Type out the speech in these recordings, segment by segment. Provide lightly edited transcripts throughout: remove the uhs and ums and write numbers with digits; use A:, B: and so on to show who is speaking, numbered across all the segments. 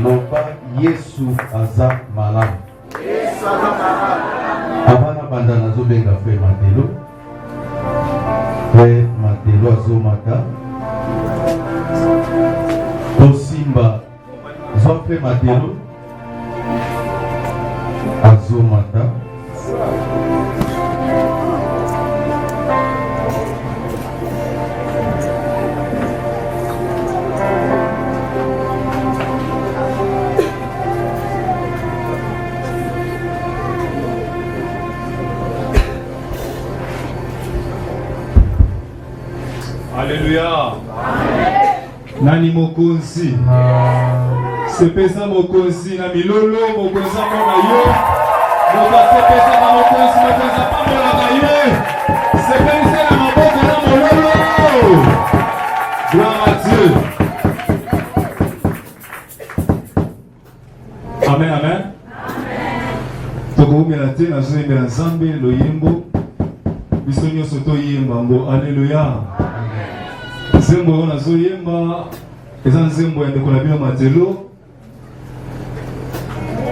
A: loba Yesu aza malamu. Abana banda nazobenga frère Matelo. Frère Matelo azomata. Tosimba zwa frère Matelo azomata.
B: Alléluia. Nani mokonzi. Sepesa mokonzi na milolo mokonza mona yo. Moka sepesa na mokonzi mokonza pamela na yo. Sepesa na maboko na mololo. Gloire à Dieu. Amen, amen. Tokoumela te na zoemela Nzambe loyembo. Biso nyonso toyemba mbo alléluia. Nzembo wana zoyemba eza nzembo ya ndeko na bino Matelo.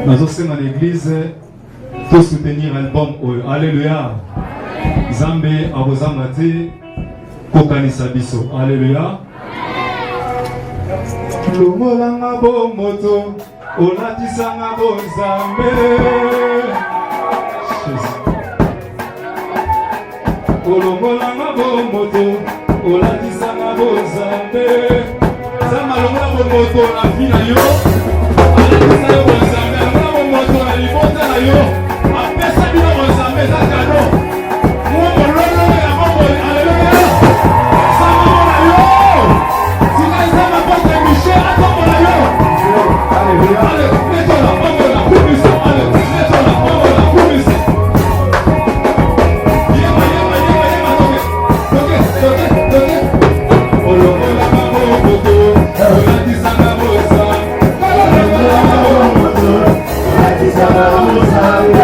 B: Nazosenga na l'église to soutenir album oyo. Alléluia. Nzambe akozanga te kokanisa biso. Alléluia. Longolanga bo moto olatisanga bo Nzambe. Olongolanga bo moto olatisanga bo Nzambe. Zama longola bo moto na vie na yo. Alatisanga bo Nzambe. Longola bo moto na libota na yo. Apesa bino bo Nzambe za kado. Mwo lolo ya bongo. Alléluia. Zama na yo. Sina zama pote Michel atombo na yo. Alléluia. Neto la bongo la kubisa. Neto la bongo la kubisa.
C: Olatisanga bo Nzambe.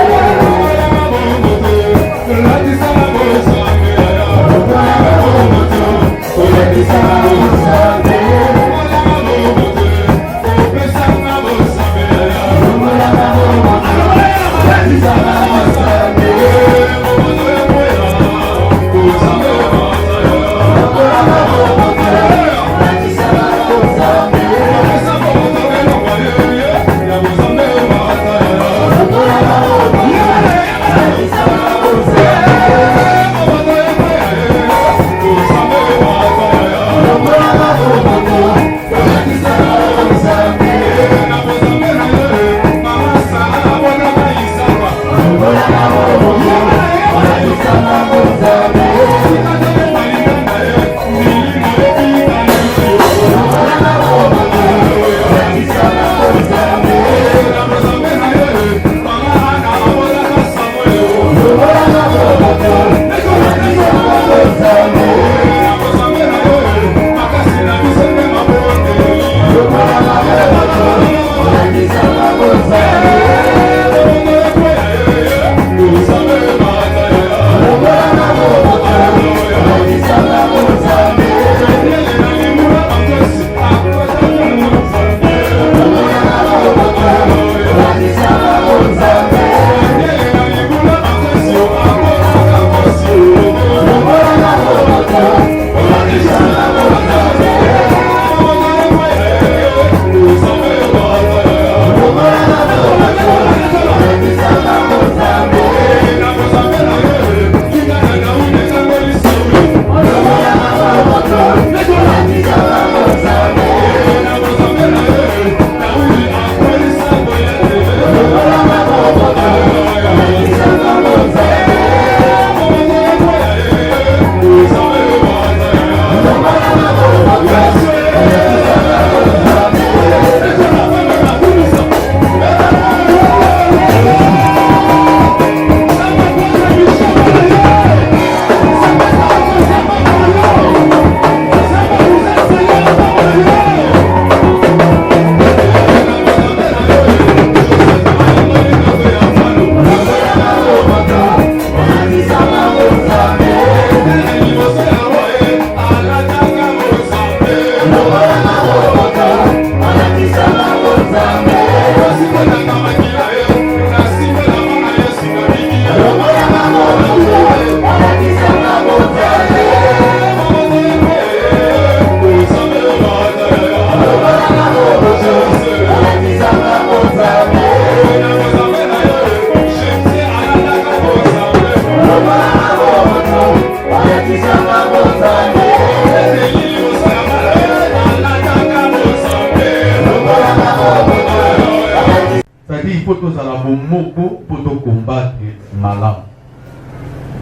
A: faut tous à la bomoko pour te combattre malam.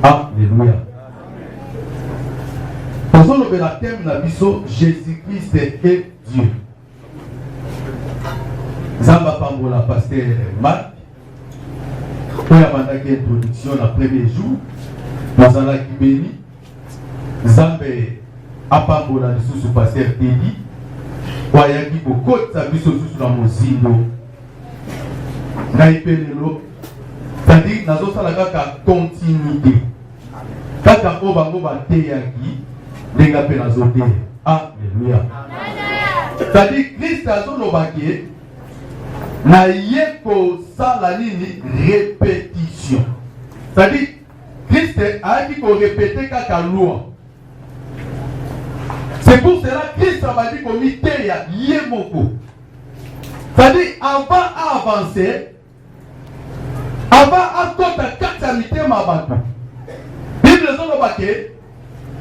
A: Alléluia. Parce que le thème de la mission, Jésus-Christ est Dieu. Zamba Pambola, pasteur Marc, pour la introduction le premier jour, nous allons béni. Zambé Apambola, sous pasteur Teddy, Wayaki Boko, sa mission sous la Mozindo. Naipelelo, c'est-à-dire, nous avons la continuité. Kaka Obango Bateyaki, les gars penazoté. Alléluia. C'est-à-dire, Christ a son obake, na yeko salanini répétition. C'est-à-dire, Christ a dit qu'on répétait kaka loi. C'est pour cela que Christ a dit qu'on y teya yemoko. C'est-à-dire, avant d'avancer, avant à toute la calamité mabata. Bible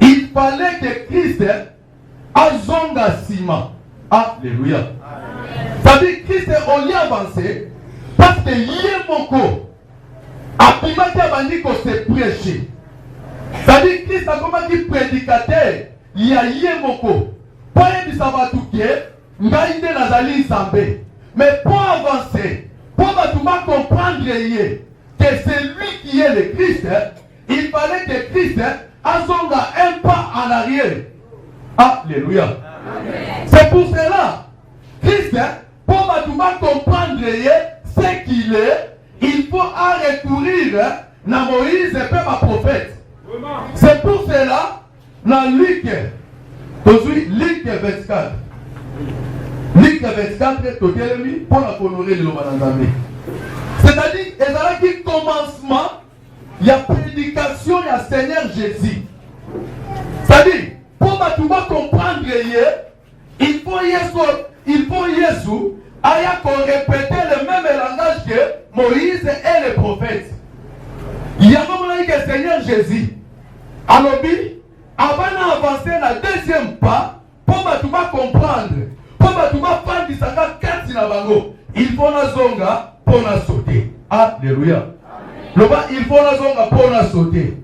A: il fallait que Christ azonga sima. Alléluia. C'est-à-dire Christ on y avancé parce que yemoko apimaki abandi ko se prêcher. C'est-à-dire Christ a comme dit prédicateur il y a yemoko. Pas un sabatu ke ngai nde nazali nzambe. Mais pour avancer, pour comprendre que c'est lui qui est le Christ, il fallait que Christ azonga un pas en arrière. Alléluia. C'est pour cela, Christ, pour comprendre ce qu'il est, il faut recourir à Moïse et ma prophète. C'est pour cela, dans Luc 24. Luc 24, pour la honorer le Lomanazamé. C'est-à-dire, il y a un commencement, il y a prédication, il y a Seigneur Jésus. C'est-à-dire, pour comprendre, il faut Jésus, aya qu'on répétait le même langage que Moïse et les prophètes. Il y a un que Seigneur Jésus. Alors, avant d'avancer dans le deuxième pas, pour comprendre, il faut la zonga pour la sauter. Alléluia. Il faut la zonga pour la sauter.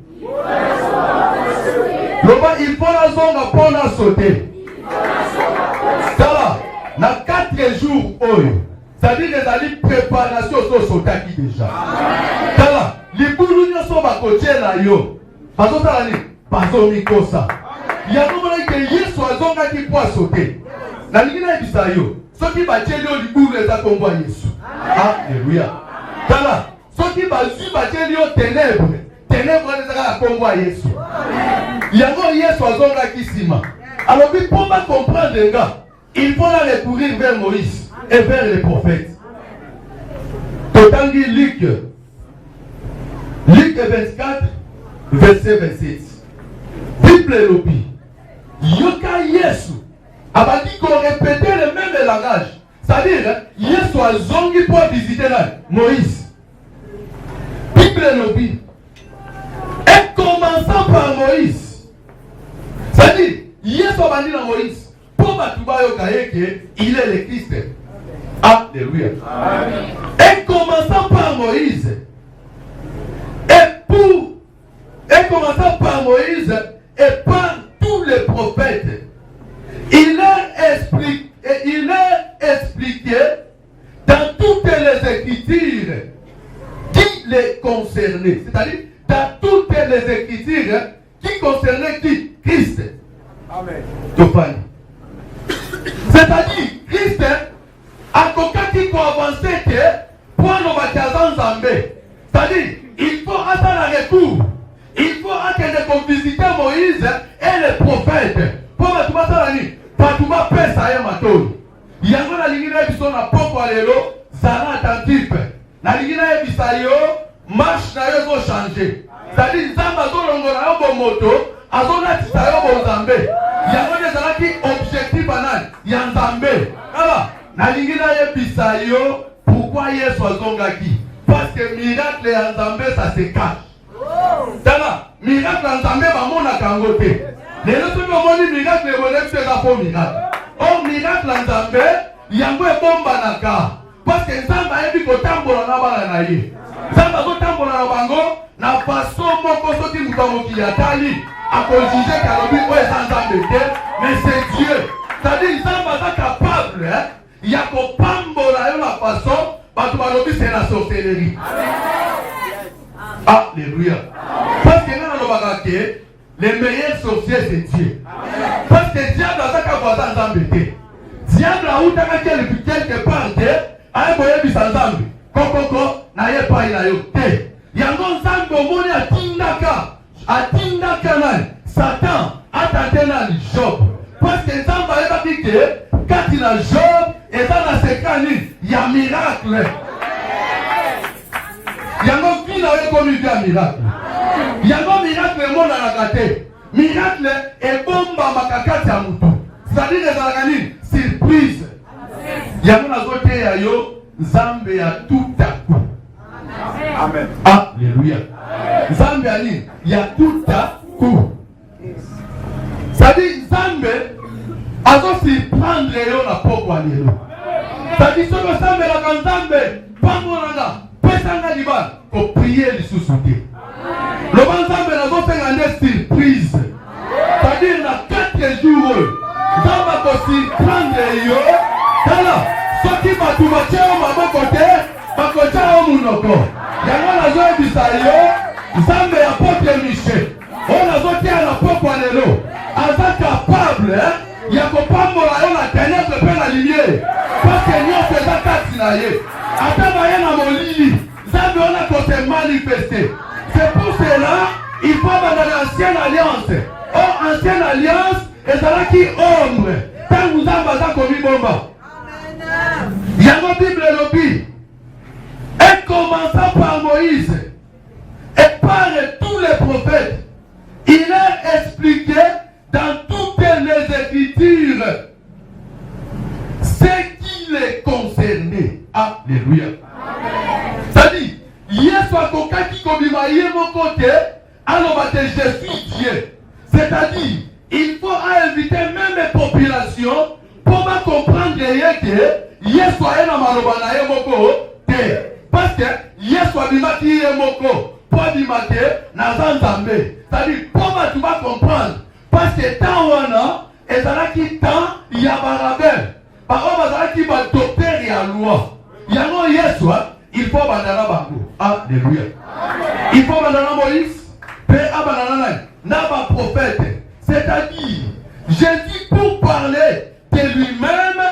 A: Il faut la zonga pour la sauter. Ça va. Dans 4 jours, c'est-à-dire que les préparations sont sautées déjà. Ça va. Les boulons sont à côté de yo. Parce que ça va. Il y a un moment que Yesu a zonga qui peut sauter. Na lingina bisayo soki bacheli o liburu eza kombo Yesu. Alléluia. Tala soki bazu bacheli o ténèbres eza ka kombo Yesu. Yango Yesu azonga kisima. Alors pour comprendre les gars, il faut la recourir vers Moïse et vers les prophètes. Totangi Luc 24 verset 27. Bible lobi yoka Yesu abandi qu'on répétait le même langage. C'est-à-dire, Yesu a zongi pour visiter Moïse. Bible lobby. Et commençant par Moïse. C'est-à-dire, Yesu a dit dans Moïse, pour Matuba Yokaye, il est le Christ. Alléluia. Et commençant par Moïse. Et commençant par Moïse et par tous les prophètes. Il est expliqué dans toutes les Écritures qui les concernaient. C'est-à-dire dans toutes les Écritures qui concernaient qui? Christ. Amen. C'est-à-dire Christ a qui pour avancer que pour nos baptisants zambé. C'est-à-dire il faut attendre un retour. Il faut attendre qu'on visite Moïse et les prophètes. Pour que tu vas Patuma pesa ya matoni. Yango na lingina biso na poko alelo zana attentif. Na lingina bisayo marche na yo zo changer. C'est-à-dire zamba zo longola yo bo moto, azona tisayo bo nzambe. Yango ne zana ki objectif banal ya nzambe. Aba na lingina bisayo pourquoi Yesu azongaki? Parce que miracle ya nzambe ça se cache. Tala miracle ya nzambe ba mona kangote. Les autres moments miracle et bonheur c'est la faux miracle. Oh miracle en Zambé, yango e bomba naka. Parce que Nzambe a dit que tambola na bala na ye. Nzambe ko tambola na bango na façon moko soki mutango ki atali a ko juger kalobi o Nzambe te, mais c'est Dieu. C'est-à-dire Nzambe est capable il y a ko pambola yo la façon batu balobi c'est la sorcellerie. Alléluia. Parce que dans le bagage les meilleurs sorciers c'est Dieu. Parce que diable a ka voisin Nzambe te. Diable a ou ta quelque part aye boye bisanzambe kokoko na ye pa ina yo te yango nzambe omoni atindaka nani Satan atate nani Job parce que nzambe ayebaki ke kati na Job eza na sekani ya miracle yango vi na yo ekomi vi ya miracle yango miracle emonanaka te miracle ebombamaka kati ya motu c'est-à-dire ezalaka nini surprise yango nazoteya yo Nzambe ya tout à coup. Amen. Alléluia. Nzambe ya nini ya tout à coup. C'est-à-dire Nzambe azosurprendre yo na poko lelo. C'est-à-dire soki osambelaka Nzambe pambolanga pesanga libala koprie lisusu te. Loba Nzambe nazosenga nde surprise. C'est-à-dire na 4 jours Nzambe akosurprendre yo tala soki batu batya maboko te bakotya munoko yango nazoyebisa yo Nzambe ya Apotre Michel oyo nazoteya na poko lelo aza capable ya kopambola yo na ténèbre mpe na lumière parce que nyonso eza kati na ye ata baye na molili Nzambe wana kote manifester. C'est pour cela il faut banda na ancienne alliance ancienne alliance ezalaki ombre ntango Nzambe aza komibomba yango Bible lobi et commençant par Moïse et par tous les prophètes il est expliqué dans toutes les Écritures ce qui les concernait. Alléluia. C'est-à-dire Yesu akokaki kobima ye moko te aloba te je suis Dieu. C'est-à-dire il faut inviter même les populations pour comprendre que Yesu aye na maloba na ye moko te parce que Yesu abimaki ye moko po abima te naza Nzambe. C'est-à-dire pour batu ba comprendre parce que temps wana ezalaki temps ya barabel bao bazalaki badocteur ya loi yango Yesu il faut bandana bango. Alléluia. Il faut bandana Moïse pe abanana na ba prophète. C'est-à-dire Jésus pour parler de lui-même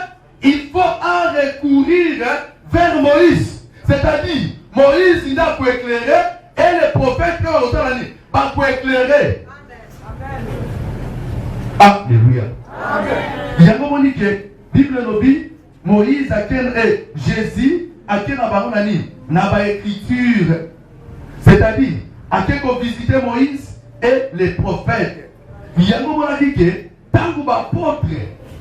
A: il faut en recourir vers Moïse. C'est-à-dire Moïse il a pour éclairer et les prophètes pour éclairer. Alléluia. Yango monike Bible lobi Moïse a ken et Jésus a ken abaronani na ba écriture. C'est-à-dire a ken ko visiter Moïse et les prophètes. Yango monike tango ba apôtre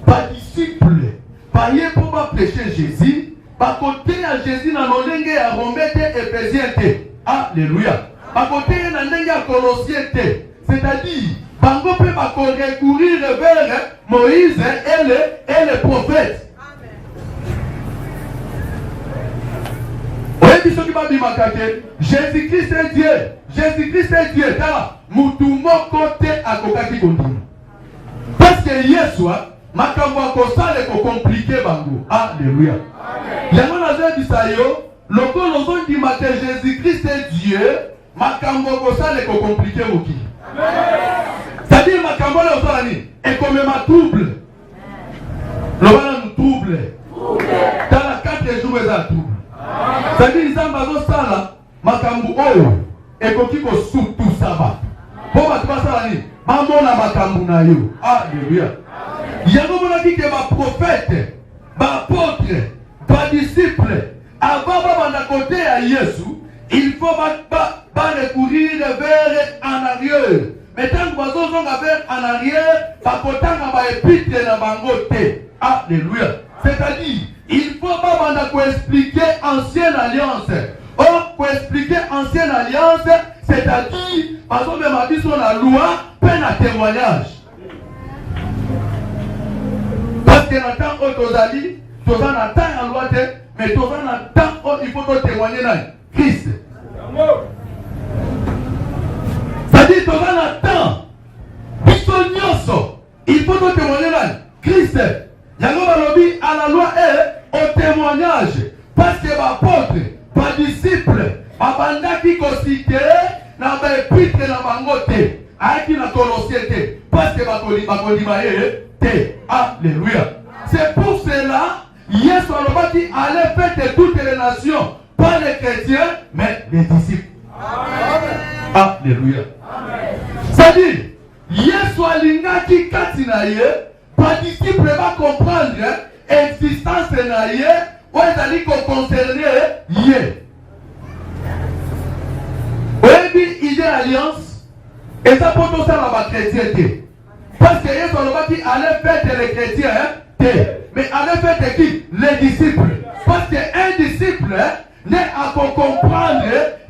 A: ba disciple ba ye pour ba prêcher Jésus ba côté à Jésus na lolenge ya rombete Éphésiens te. Alléluia. Ba côté na ndenge ya Colossiens te. C'est-à-dire bango pe ba ko recourir vers Moïse et les prophètes. Jésus-Christ est Dieu. Jésus-Christ est Dieu. Tala mutumoko te akokaki kondima. Parce que Yeshua makambo akosala ko compliqué bango. Alléluia. Yango nazo bisayo lokolo zondima que Jésus-Christ est Dieu makambo akosala ko compliqué moki. C'est-à-dire makambo le osala ni et comme ma trouble. Lobana nous trouble. Tala 4 jours eza trouble. C'est-à-dire Nzambe azosala makambo oyo ekoki kosutu saba po bato basala nini bamona makambo na yo. Alléluia. Yango monaki ke baprofete baapôtre badisciple avant babanda kote ya Yesu il faut recourir vers en arrière. Mais tant que bazozonga vers en arrière bakotanga baépître na bango te. Alléluia. C'est-à-dire il faut pas expliquer ancienne alliance. Or, pour expliquer ancienne alliance, c'est-à-dire, par exemple, ma vie sur la loi, peine à témoignage. Parce que dans le temps où tu as dit, tu as dans la loi, mais tu as un temps où il faut te témoigner dans Christ. C'est-à-dire tu as un temps. Il faut te témoigner dans Christ. Yango balobi à la loi et au témoignage. Parce que l'apôtre, les disciples, abandaki kosite na ba épître na bangote. Aiki na Colossiens parce que bakolima te. Alléluia. C'est pour cela Yesu alobaki allait faire de toutes les nations, pas les chrétiens, mais les disciples. Amen. Alléluia. C'est-à-dire, Yesu alingaki kati na ye, pas disciple va comprendre existence na ye, ou ezali ko concerner ye. Oyebi idée alliance, et ça pour tout ça la chrétienté. Parce que Yesu alobaki allait faire les chrétiens, mais allait faire de qui? Les disciples. Parce qu'un disciple n'est à comprendre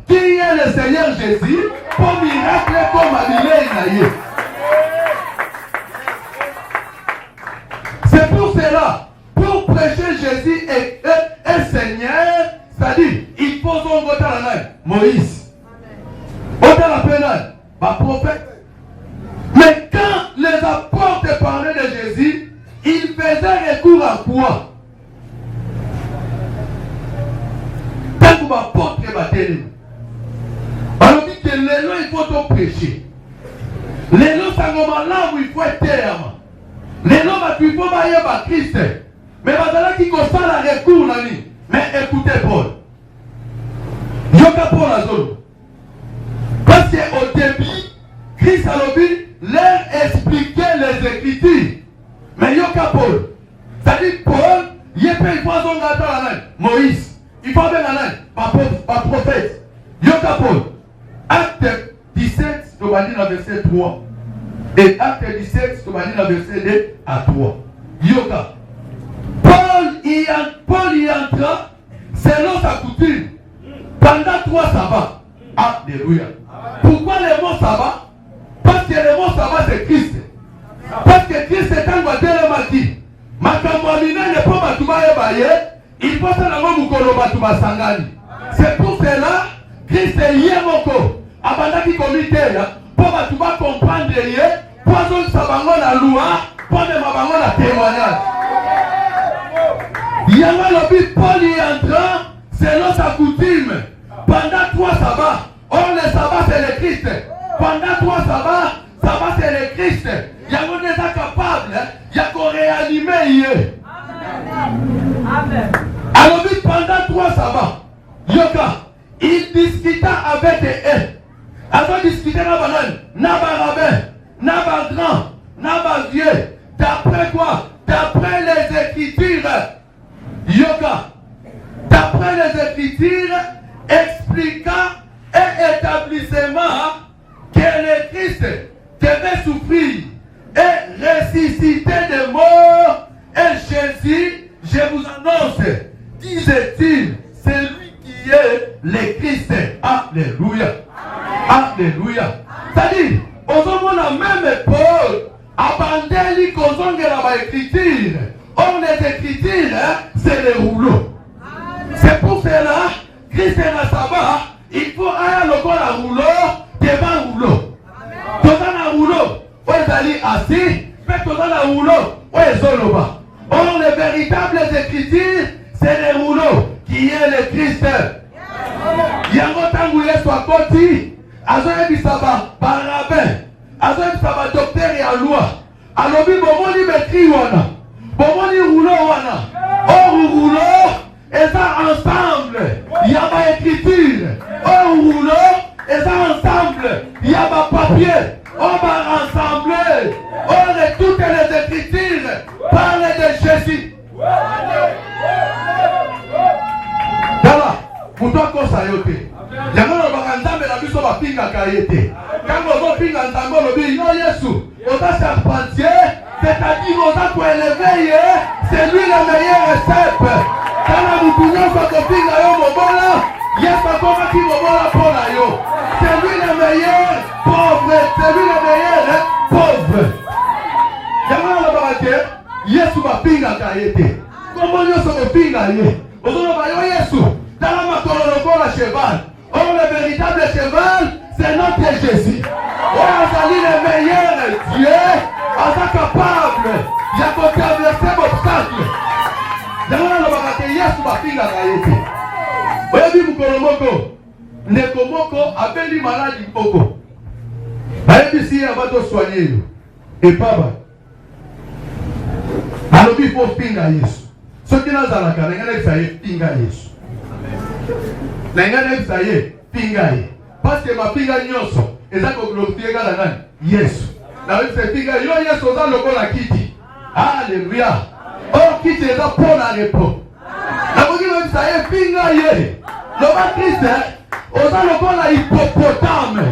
A: qui est le Seigneur Jésus pour miracle comme Abilé. C'est pour cela, pour prêcher Jésus et Seigneur, c'est-à-dire, il faut son voter la main. Moïse. Voter la pénale. Prophète. Mais quand les apôtres parlaient de Jésus, ils faisaient recours à quoi? Tant que l'apôtre est battu. Alors dit que l'élo il faut te prêcher. L'élo c'est un moment là où il faut être terme. L'élo il faut bailler à Christ. Mais maintenant qui constate la recours là. Mais écoutez Paul. Yoka Paul à zone. Parce qu'au début, Christ a leur expliquer les Écritures. Mais Yoka Paul. C'est-à-dire Paul, il faut son gâteau à la main. Moïse. Il faut bien la main. Par prophète. Yoka Paul. Acte 17, tu vas dire le verset 3. Et acte 17, tu vas dire le verset 2 à 3. Yoka. Paul y entra selon sa coutume. Pendant 3 sabbats. Alléluia. Pourquoi le mot sabbat? Parce que le mot sabbat c'est Christ. Parce que Christ est un guatel mati. Makamwamina ne peut pas tout bailler. Il faut que la main mukolo batu basangani. C'est pour cela Christ est yemoko. Abanda qui comité pour batu ba comprendre yé. Pour sabango la loi. Pour ne mabango la témoignage. Yama lobi Paul y entra selon sa coutume. Pendant 3 sabbats. Or le sabbat c'est le Christ. Pendant 3 sabbats, sabbat c'est le Christ. Yama n'est pas capable. Yako réanimer. Amen. Alors pendant 3 sabbats, Yoka, il discuta avec eux. Alors discuter na banane, na rabbin, na grand, na vieux. D'après quoi? D'après les Écritures. Yoka, d'après les Écritures, expliquant et établissement que le Christ devait souffrir et ressusciter des morts. Et Jésus, je vous annonce, disait-il, c'est lui qui est le Christ. Alléluia. Alléluia. C'est-à-dire, au moment même Paul, abandonne qu'on la écriture. Or les écritures, c'est les rouleaux. C'est pour cela, Christ est la sabbat, il faut aller au la rouleau, devant rouleau. Tout dans le rouleau, où est allé assis, mais tout dans le rouleau, où est Zoloba. Or les véritables écritures, c'est les rouleaux, qui est le Christ. Yango tangu Yesu akoti, azoye bisaba barabin, azoye bisaba docteur et à loi. Alobi bomoni betri wana, bomoni rouleau wana. Or rouleau, et ça ensemble, il y a ma écriture. Or rouleau, et ça ensemble, il y a ma papier. On va rassembler. Or toutes les écritures parlent de Jésus. Voilà, pour toi qu'on s'ayote. Yango na bakanda me na biso ba pinga kayete. Quand on pinga ntango lobi no Yesu, on a charpentier, c'est-à-dire on a quoi élever, c'est lui le meilleur chef. Quand la moutonnière soit pinga yo mobola, Yesu akoma ki mobola pona yo. C'est lui le meilleur pauvre, c'est lui le meilleur pauvre. Yango na bakate, Yesu ba pinga kayete. Comment Yesu ba pinga ye? Dans la makolo la cheval. Or le véritable cheval, c'est notre Jésus. On est le meilleur Dieu, en tant capable de traverser l'obstacle. Dans le Yesu bafinga kaete. Oyebi mukolo moko, ndeko moko abeli maladi moko. Bayebi si abato soigner yo. Et papa. Alobi faut finga Yesu. Soki nazalaka ngana esaye finga Yesu. Ngana esaye finga ye. Parce que ma finga nyonso eza ko glorifier kala nani? Yesu. Na wese finga yo Yesu za lokola kiti. Alléluia. Oh kiti eza pona repo. Na boki wese aye finga ye. Loba Christ oza lokola hippopotame.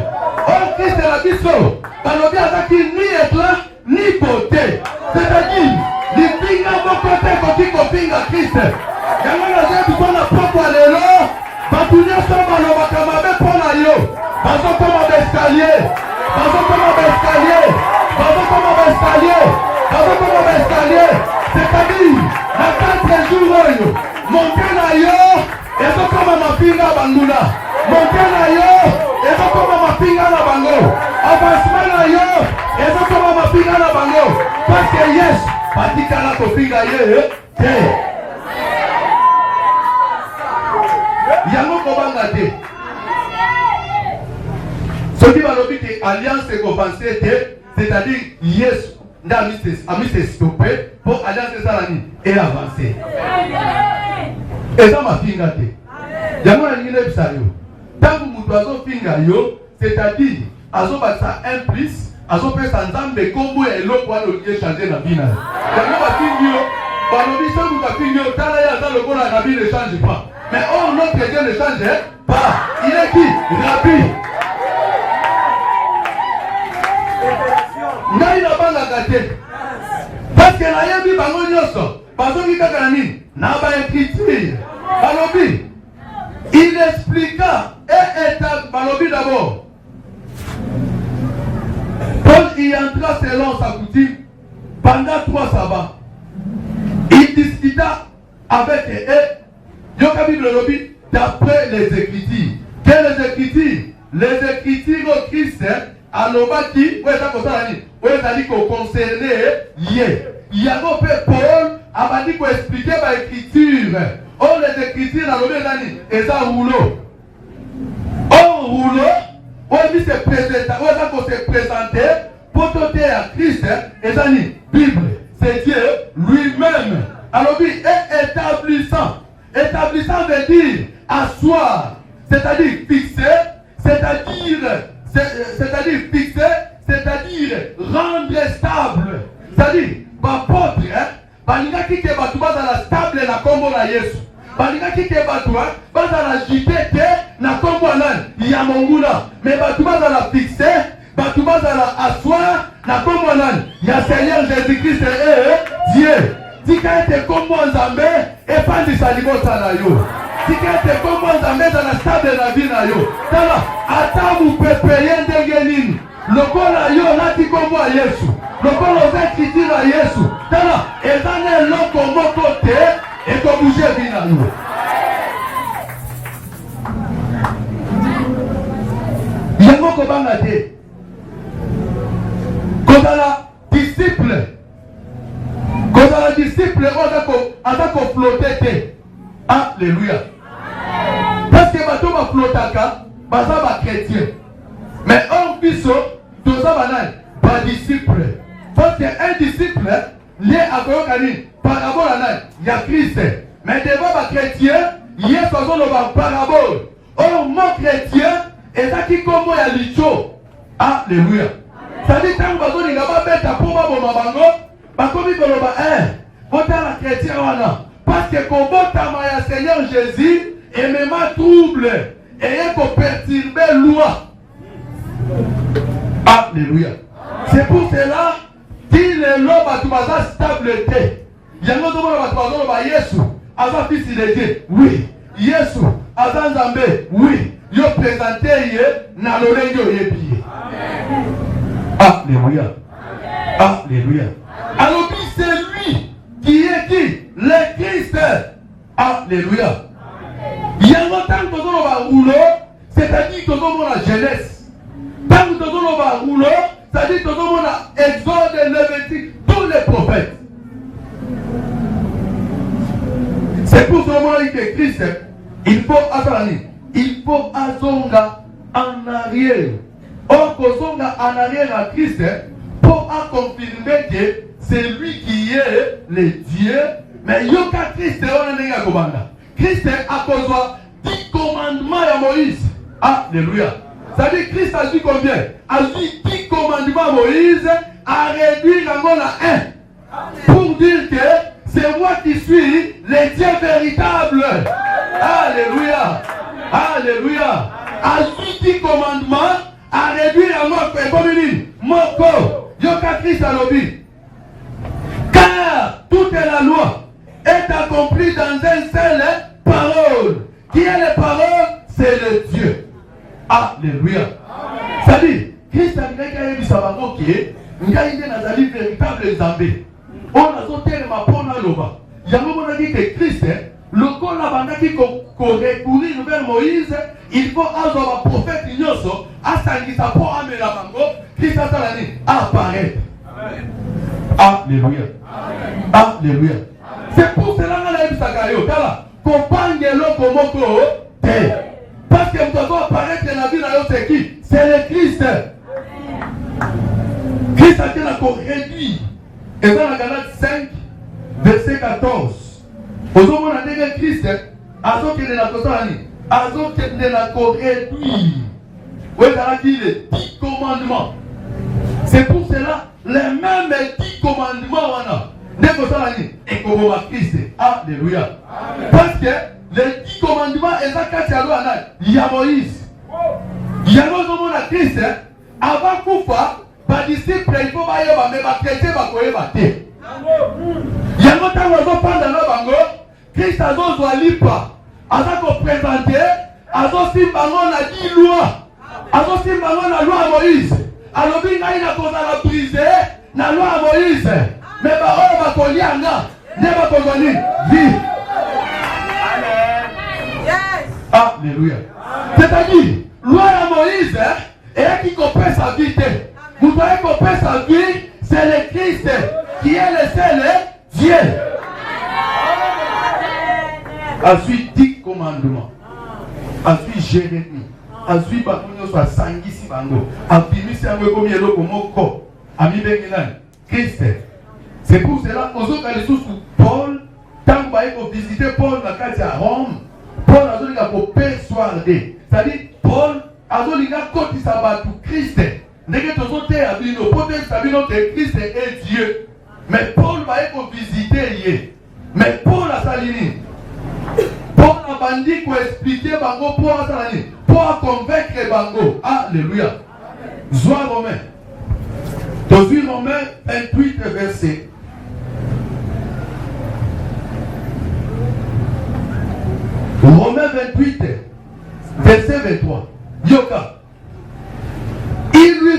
A: Oh Christ la biso. Balobi azaki ni éclat ni beauté. C'est-à-dire les fingers vont côté côté finga Christ. Yango na zebi pona poko lelo. Batunya soma no bakamabe pona yo. Bazo koma escalier. Bazo koma escalier. Bazo koma escalier. Bazo koma escalier. C'est-à-dire na 4 jours yo. Monter na yo. Ezo koma mafinga bangula. Monter na yo. Ezo koma mafinga na bango. Avancement na yo. Ezo koma mafinga na bango. Parce que yes. Patika la kofinga ye. Yango kobanga te. Ce qui va le dire alliance est compensée, c'est-à-dire yes, ami s'est stoppé pour alliance salani et avancer. Et ça m'a finga te. Yango na ngile bisayo. Tangu mutu azo finga yo, c'est-à-dire azo basa un plus, azo pesa nzambe kombo ya eloko wana oliye changer na bina. Yango ba fingi yo, balobi so mutu fingi yo, tala ya za lokola Rabbi ne change pas. Mais oh, notre Dieu ne change pas. Il est qui? Rabbi. Ngai na banga kate. Parce que na yebi bango nyoso. Bazongi kaka na nini? Na ba écriture. Balobi. Il expliqua et Balobi d'abord. Paul y entra selon sa coutume pendant 3 sabbats. Il discuta avec eux. Yoka Bible lobby d'après les Écritures. Quelles Écritures? Les Écritures au Christ, à l'obaki, où est-ce qu'on concernait hier. Yago Paul a dit qu'on expliquait les Écritures. Oh, les Écritures, à l'obaki, et ça rouleau. Oh, rouleau, où est-ce qu'on s'est présenté pour doter à Christ, et ça dit, Bible, c'est Dieu lui-même. Alors, il est établissant. Établissant veut dire asseoir, c'est-à-dire fixer, c'est-à-dire fixer, c'est-à-dire rendre stable. C'est-à-dire, apôtre, balinga kike batu bazala stable na kombo na Yesu. Balinga kike batu bazala jitete na kombo nani ya monguna. Mais batu bazala fixé, batu bazala asseoir na kombo nani ya Seigneur Jésus-Christ et Dieu. Tika ete kombo nzambe epandisa libota na yo. Tika ete kombo nzambe na stable na vie na yo. Tala ata mupepeye ndenge nini. Lokola yo nati kombo ya Yesu. Lokola ozakiti na Yesu. Tala ezane loko moko te eko bouger vie na yo. Yango kobanga te. Kozala disciple. Quand la disciple, on a flotter. Alléluia. Parce que bateau va flotter, ça va chrétien. Mais un biso, tout ça va pas disciple. Parce qu'un disciple, lié à Koyokani, parabole à nain, il y a Christ. Mais devant ma chrétien, il y a une parabole. Or, mon chrétien, et ça qui comme moi, il y a l'icho. Alléluia. Ça dit, tant que vous n'avez pas bête à pouvoir mon mabango. Bakomi koloba vota la chrétien wana parce que kobota ma Seigneur Jésus et même trouble et ko perturber loi. Alléluia. C'est pour cela qu'il est là batu baza stabilité. Yango to bona batu bazo ba Yesu ava fils de Dieu. Oui. Yesu ava nzambe. Oui. Yo présenter ye na lolenge oyebi. Amen. Alléluia. Alléluia. Alors c'est lui qui est qui? Le Christ. Alléluia. Il y a longtemps que nous avons rouleau, c'est-à-dire que nous avons la jeunesse. Tant que nous avons rouleau, c'est-à-dire que nous avons l'Exode, Lévitique, tous les prophètes. C'est pour ce moment que Christ, il faut azonga en arrière. Or, kozonga en arrière à Christ pour confirmer que c'est lui qui est le Dieu. Mais yoka Christ, on est commanda. Christ a causé 10 commandements à Moïse. Alléluia. Ça dit Christ a dit combien? A dit 10 commandements à Moïse à réduire à 1. Pour dire que c'est moi qui suis le Dieu véritable. Alléluia. Alléluia. A dit 10 commandements à réduire à moi. Moko. Yoka Christ a lobby. Car toute la loi est accomplie dans une seule parole. Qui est la parole? C'est le Dieu. Alléluia. Ça dit, Christ a dit qu'il y a une véritable Zambé. On a sauté ma pona loba. Il y a un dit que Christ, le corps n'a qui recourir vers Moïse, il faut avoir un prophète ignoso, à Sangisa pour amener la mango, Christ a dit apparaître. Alléluia. Alléluia. C'est pour cela que nous avons dit parce que nous devons apparaître dans la vie, c'est qui? C'est le Christ. Christ a été réduit. Et dans la Galate 5, verset 14. Aujourd'hui, on a dit que Christ a réduit. Vous avez dit les 10 commandements. C'est pour cela, les mêmes 10 commandements, on a. Et comme Christ. Alléluia. Parce que les 10 commandements, il y a Moïse. Il y a Christ. Avant Koufa, les disciples, il faut que les chrétiens il y a longtemps que Christ a dit présenté, a dit loi. A dit la loi à Moïse. Alors, il a brisé la loi à Moïse. Mais on va coller un gars. Ne va pas vie. Alléluia. C'est-à-dire, loi à Moïse, et qui comprend sa vie. Vous voyez comprendre sa vie, c'est le Christ qui est le seul Dieu. Ensuite, 10 commandements. Ensuite, Jérémie. Ensuite, Bakounyo Sangisi Bango. Ensuite, Christ. C'est pour cela que Paul, tant que visiter Paul à Rome, Paul a dit persuader. C'est-à-dire, Paul a dit que Christ. Christ est Dieu. Mais Paul va visiter. Mais Paul a salini. Paul a dit pour expliquer Bango pour convaincre Bango. Alléluia. Joie Romain. Dans Romain 28 verset. Romains 28, verset 23. Yoka. Ils lui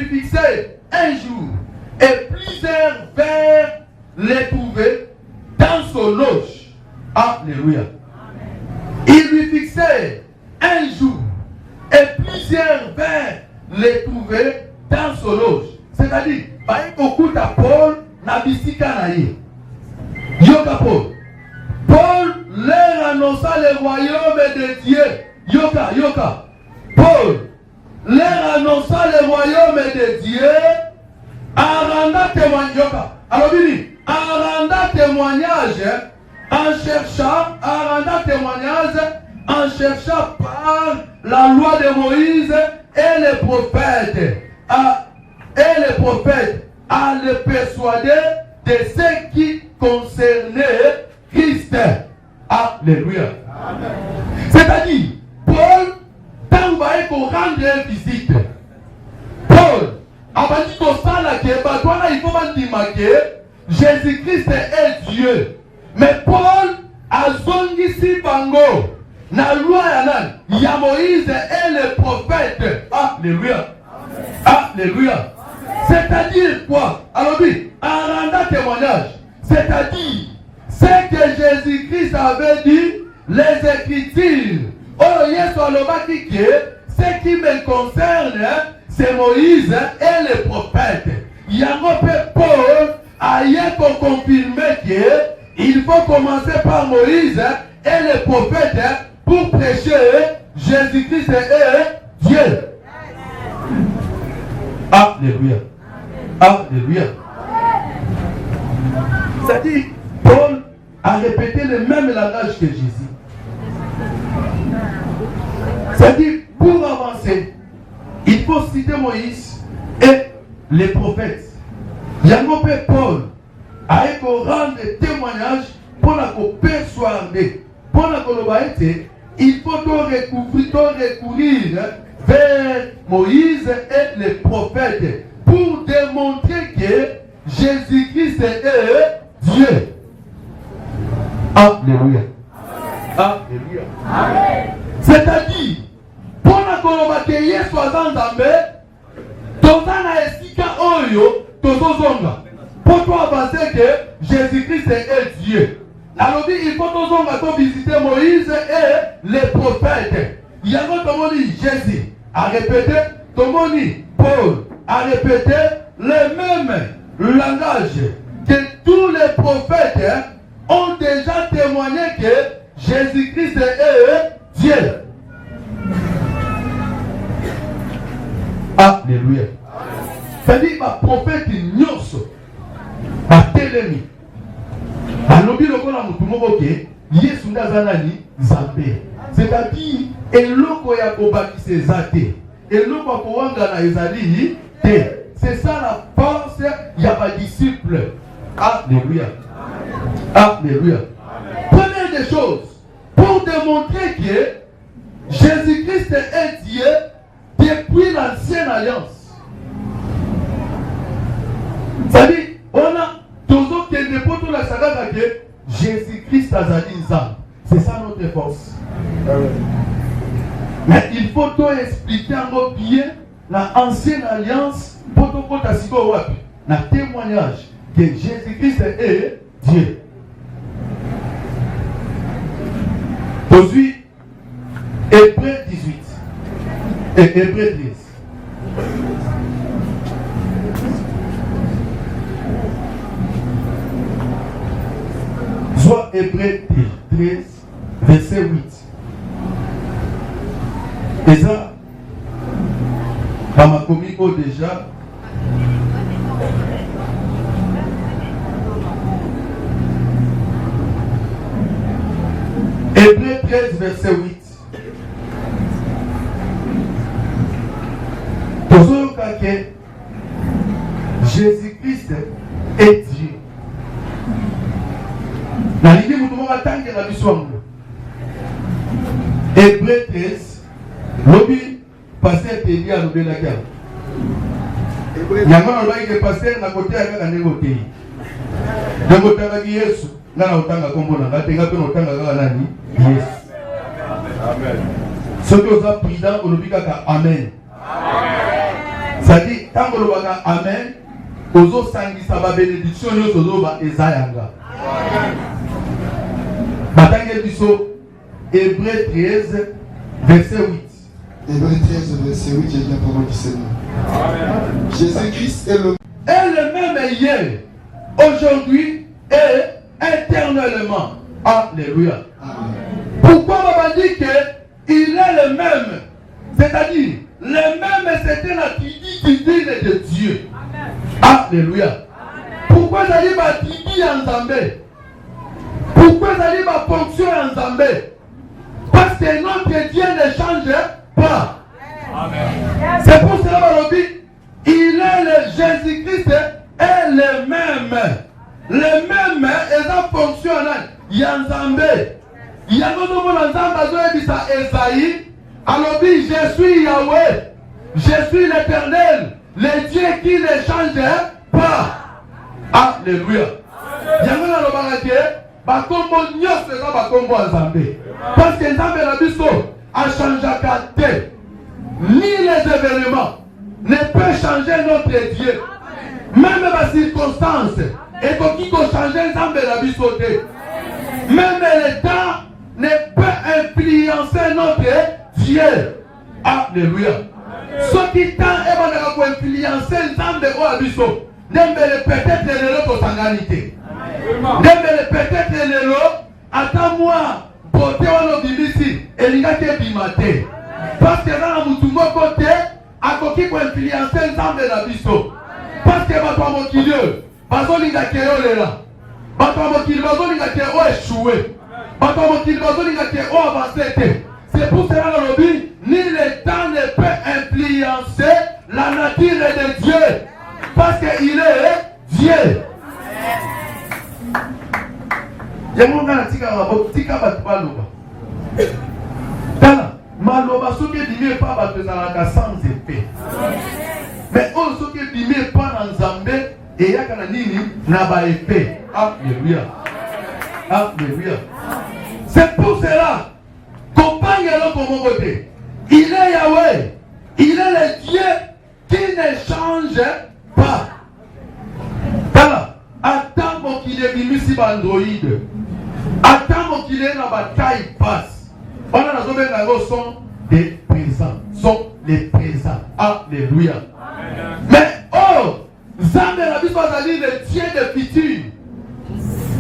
A: fixaient un jour, et plusieurs vers les trouvaient dans son loge. Alléluia. Il lui fixait un jour, et plusieurs vers les trouvaient dans son loge. C'est-à-dire, beaucoup de Paul n'a pas Yoka Paul. Paul leur annonça le royaume de Dieu. Yoka. Paul leur annonça le royaume de Dieu en rendant témoignage, en cherchant par la loi de Moïse et les prophètes à le persuader de ce qui concernait Christ. Alléluia. C'est-à-dire, Paul, tant qu'on rendre visite, Paul, a dit qu'on il faut dire que Jésus-Christ est Dieu. Mais Paul a zongi si bango la loi il y a Moïse et les prophètes. Alléluia. Alléluia. C'est-à-dire quoi? Alors oui, en rendant témoignage, c'est-à-dire ce que Jésus-Christ avait dit, les Écritures. Oh, yes, ce qui me concerne, c'est Moïse et les prophètes. Il y a un peu Paul a pour confirmer qu'il faut commencer par Moïse et les prophètes pour prêcher Jésus-Christ et Dieu. Alléluia. Alléluia. C'est-à-dire, Paul a répété le même langage que Jésus. C'est-à-dire, pour avancer, il faut citer Moïse et les prophètes. Yango Paul a rendre témoignage pour la persuader. Pour la colobaïté, il faut recourir vers Moïse et les prophètes pour démontrer que Jésus-Christ est Dieu. Alléluia. Alléluia. C'est-à-dire, pour la colobaïté, soit en Zambé, Tozana esika oyo tozozonga. Pour toi avancer que Jésus-Christ est Dieu. Alors il faut tozonga to visiter Moïse et les prophètes. Il y a notre Jésus a répété, Tomoni Paul a répété le même langage que tous les prophètes ont déjà témoigné que Jésus-Christ est Dieu. Alléluia. C'est-à-dire que le prophète Nyoso, Batelemi, Balobi lokola mutumoko ke, Yesu ndazanani Zambé. C'est-à-dire, eloko ya kobakise zate, eloko kowanga na ezali te. C'est ça la force ya ba disciples. Alléluia. Alléluia. Première des choses, pour démontrer que Jésus-Christ est Dieu depuis l'ancienne alliance. C'est-à-dire, on a toujours des dépôts de la saga que Jésus-Christ a dit ça. C'est ça notre force. Mais il faut tout expliquer encore bien l'ancienne alliance pour tout le témoignage que Jésus-Christ est Dieu. Aujourd'hui, Hébreux 18 et Hébreux 13. Soit Hébreux 13, verset 8. Et ça, dans ma comico déjà, Hébreux 13, verset 8. Toujours que Jésus-Christ est Dieu. La ligne vous devons attendre la mission. Hébreux 13, lobby, pasteur Téli à l'obé la guerre. Il y a un lobby qui est pasteur à côté à la négoté. Donc, au temps de Yesu, n'a autant à comprendre, n'a pas autant à la nuit. Yes. Ce que vous avez pris dans le lobby, Amen. Ça dit, quand vous avez Amen, vous avez sangui sa bénédiction, vous avez Ezayanga. Batangel Bisso, Hébreux 13, verset 8.
C: Hébreux 13, verset 8, j'ai dit la parole du Seigneur. Jésus-Christ est
A: le même hier, aujourd'hui et éternellement. Alléluia. Amen. Pourquoi on va dire qu'il est le même? C'est-à-dire, le même c'était la divine de Dieu. Amen. Alléluia. Amen. Pourquoi ça dit ma divine en Zambé? Pourquoi ça dit ma fonction en Zambé? Parce que notre Dieu ne change pas. Amen. C'est pour cela qu'on dit, il est le Jésus-Christ est le même. Le même est en fonction. Il y a un Zambé. Il y a un autre Zambé qui ça Esaïe. Alors dit, je suis Yahweh. Je suis l'Éternel. Le Dieu qui ne change pas. Alléluia. Il y a un autre bakombo nyonso eza bakombo ya Nzambe. Parce que Nzambe na biso a changé te. Ni les événements ne peuvent changer notre Dieu. Même les circonstances et qui peut changer Nzambe na biso te. Même le temps ne peut influencer notre Dieu. Alléluia. Ce qui tend à influencer Nzambe o abiso. Nembele peut-être lelo ko sanganité. Nembele peut-être lelo ata moi beauté wana bibisi elinga te bimate. Parce que dans la mutu moko te akoki ko influencer Nzambe na biso. Parce que bato mokili bazolinga ke yolela. Bato mokili bazolinga ke o échouer. Bato mokili bazolinga ke o avancer te. C'est pour cela le lobby, ni le temps ne peut influencer la nature de Dieu. Parce qu'il est Dieu. Je m'en vais à Tika Batoualoba. Tala, Maloba, ce qui est dit, pas Batoualaka sans effet. Mais on ce qui est dit, pas dans Zambé, et il y a qu'un nini, n'a pas effet. Alléluia. Alléluia. C'est pour cela. Il est Yahweh, il est le Dieu qui ne change pas. Voilà. Attends qu'il est venu sur Android. Attends qu'il est dans la taille passe. On a la sont des présents. Sont les présents. Alléluia. Mais oh, Zambé la vie soit le Dieu de futur.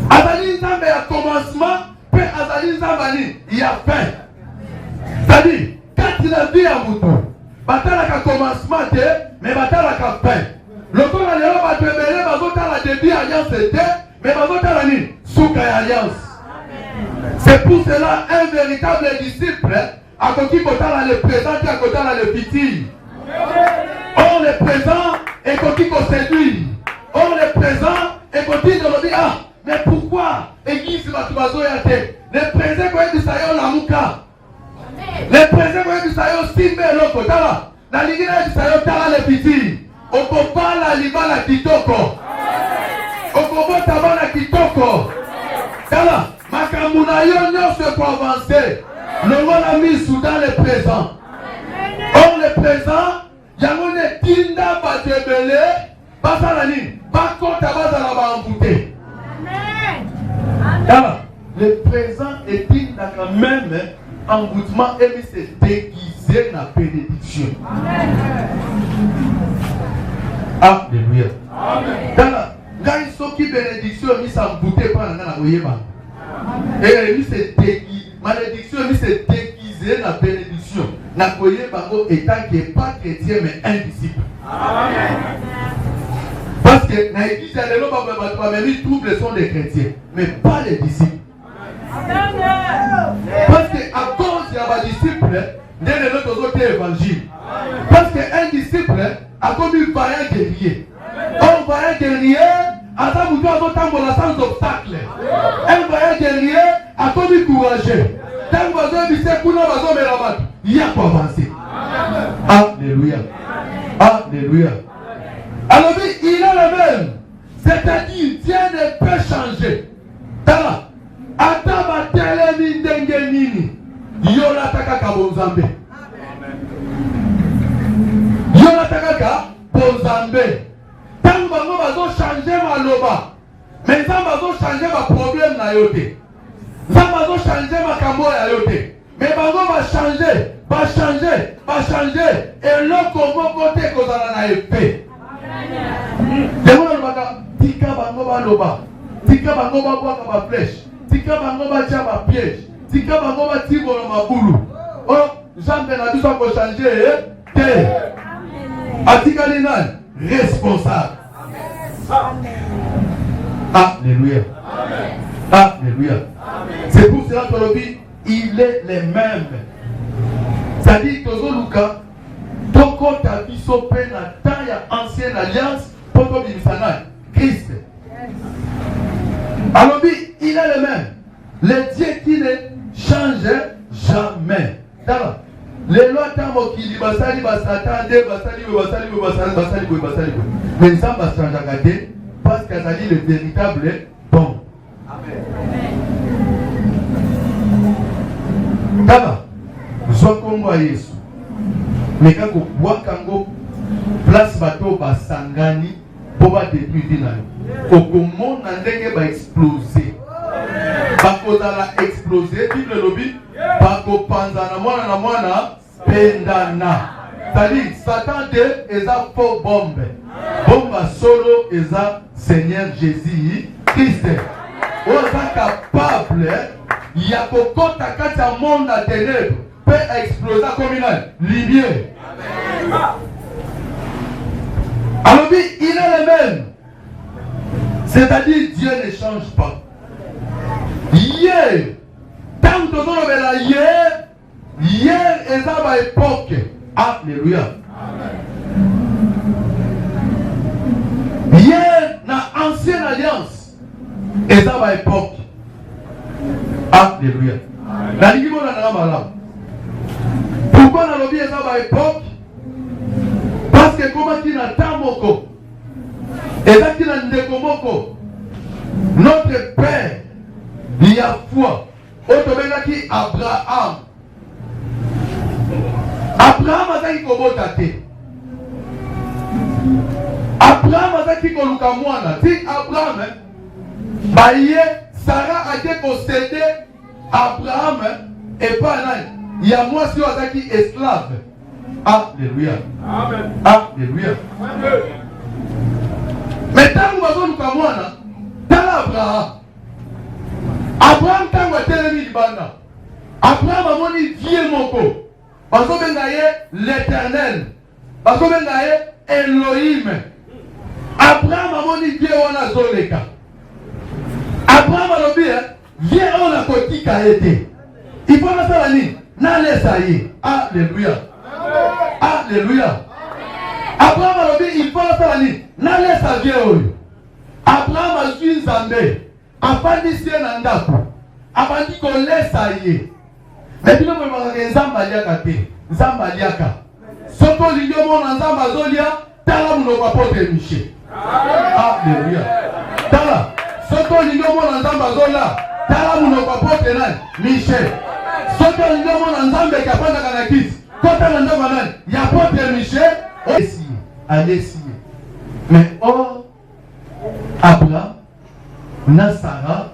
A: Azali Zambé à commencement, puis Azali Zambani, il y a fin. C'est-à-dire, quand il a vu à Mouton, Batala a commencement, mais Batala a fin. Le corps à l'élo va te mêler, Bazota la début alliance était, mais Bazota la ni, Souka alliance. C'est pour cela un véritable disciple, à côté Kotala le présent, à côté le futur. On le présent et côté qu'on séduit. On le présent et côté de l'objet. Ah, mais pourquoi Église Matubazo Yate, le présent quand il dit ça, la Mouka. Le président du Sayo Simbe Loko Tala, la Ligue du Sayo Tala le Piti, Okopa la Libala Kitoko, Okopa Tabana Kitoko, Tala, Makamuna Yon se peut avancer, le roi a mis Soudan le présent. Or le présent, Yamone Tinda Batebele, Basalani, Bako Tabazala Bambouté. Tala, le présent est Tinda quand même. Engoutement et mis se déguiser dans la bénédiction. Alléluia. Quand ils sont qui bénédiction, ils s'emboutent pas dans la oyema. Et ils se déguisent. Malédiction, ils se déguiser dans la bénédiction. Na oyema étant qui n'est pas chrétien mais un disciple. Parce que dans l'église, les troubles sont des chrétiens, mais pas les disciples. Parce qu'à cause il y a un disciple, il y a l'autre évangile. Parce qu'un disciple a commis un vaillant guerrier. Un vaillant guerrier a sans obstacle. Un vaillant guerrier a commis courageux. Il y a pour avancer. Alléluia. Alléluia. Alors il est le même. C'est-à-dire Dieu ne peut changer. Tala. Ataba telemi ndenge nini yola takaka bonzambe yola takaka bonzambe tango bango bazo changer maloba mais ça bazo changer ma problème na yote ça bazo changer makambo ya yote mais bango ba changer et loko moko te kozala na épée demona lobaka tika bango baloba tika bango babwaka ba flèche tika bango batia ba piège tika bango batibolo mabulu oh Jambe na biso ko changer te atikali nani responsable. Alléluia. Alléluia. C'est pour cela que le dit il est le même. C'est-à-dire que Zoluka toko ta biso pe na temps ya ancienne alliance poto bimisana Christ. Alors il est le même. Le Dieu qui ne change jamais. D'accord. Les lois tamo qui dit basali basatande basali. Mais ça va changer parce que ça dit le véritable bon. Amen. Soit comme à Yesu. Mais quand vous voyez kango place bateau basangani pour ba détruire dinayo. Au comment n'andenge ba exploser. Bakozala exploser Bible lobi bako panza na mwana pendana. C'est-à-dire Satan de eza faux bombe. Bombe solo eza Seigneur Jésus Christ. On est capable ya kokota kati ya monde à ténèbres peut exploser comme une lumière. Alors il est le même. C'est-à-dire Dieu ne change pas. Hier, tant que nous avons hier est à l'époque. Alléluia. Hier, dans l'ancienne alliance, est à l'époque. Alléluia. Pourquoi dans l'objet est à l'époque? Parce que comment il n'a pas moko. Et là qu'il a ndekomoko. Notre Père, il y a foi. Autobengaki Abraham. Abraham a dit kobotate. Abraham a dit koluka mwana. Si Abraham, baye Sarah a dit posséder Abraham et pas nan. Il y a moi si on a dit esclave. Alléluia. Amen. Alléluia. Mais tant que vous avez mwana, dans Abraham. Abraham tango telemi libanda. Abraham a moni vieux moko. Baso bengaye l'Éternel. Baso bengaye Elohim. Abraham a moni vieux wana zoleka. Abraham a lobi vieux ona kotika ete. Il faut na sala ni na lesa ye. Alléluia. Alléluia. Abraham a lobi il faut na sala ni na lesa vieux oyo. Abraham a suivi Nzambe. Afandi sie na ndako. Afandi ko lesa ye. Mais tu ne peux pas dire Nzamba liaka te. Nzamba liaka. Soko lingo mona Nzamba zolia, tala munoko apotre Michel. Alléluia. Tala. Soko lingo mona Nzamba zola, tala munoko apotre nani? Michel. Soko lingo mona Nzamba kapanda kana kiti. Kota na ndoko nani? Ya apotre Michel. Allez-y. Mais oh Abraham na Sarah